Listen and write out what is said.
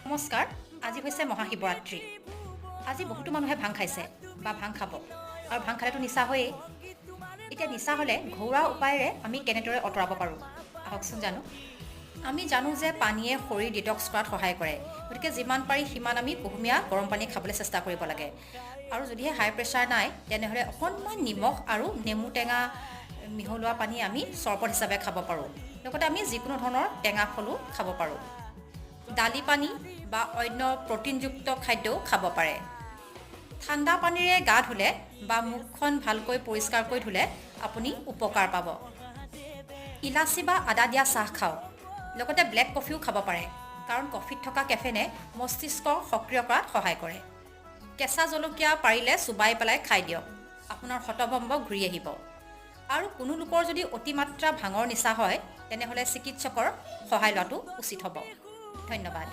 নমস্কাৰ। আজি হৈছে মহাশিৱৰাত্ৰি। আজি বহুতো মানুহে ভাং খাইছে বা ভাং খাব, আৰু ভাং খালেতো নিচা হয়েই। এতিয়া নিচা হ'লে ঘৰুৱা উপায়েৰে আমি কেনেদৰে আঁতৰাব পাৰোঁ আহকচোন জানো। আমি জানো যে পানীয়ে শৰীৰ ডিটক্স কৰাত সহায় কৰে, গতিকে যিমান পাৰি সিমান আমি কুহুমীয়া গৰম পানী খাবলৈ চেষ্টা কৰিব লাগে। আৰু যদিহে হাই প্ৰেছাৰ নাই তেনেহ'লে অকণমান নিমখ আৰু নেমু টেঙা মিহলোৱা পানী আমি চৰবত হিচাপে খাব পাৰোঁ। লগতে আমি যিকোনো ধৰণৰ টেঙা ফলো খাব পাৰোঁ। দালি পানী বা অন্য প্ৰটিনযুক্ত খাদ্যও খাব পাৰে। ঠাণ্ডা পানীৰে গা ধুলে বা মুখখন ভালকৈ পৰিষ্কাৰ কৰি ধুলে আপুনি উপকাৰ পাব। ইলাচি বা আদা দিয়া চাহ খাওক। লগতে ব্লেক কফিও খাব পাৰে, কাৰণ কফিত থকা কেফেনে মস্তিষ্ক সক্ৰিয় কৰাত সহায় কৰে। কেঁচা জলকীয়া পাৰিলে চুবাই পেলাই খাই দিয়ক, আপোনাৰ হতভম্ব ঘূৰি আহিব। আৰু কোনো লোকৰ যদি অতিমাত্ৰা ভাঙৰ নিচা হয় তেনেহ'লে চিকিৎসকৰ সহায় লোৱাটো উচিত হ'ব। ধন্যবাদ।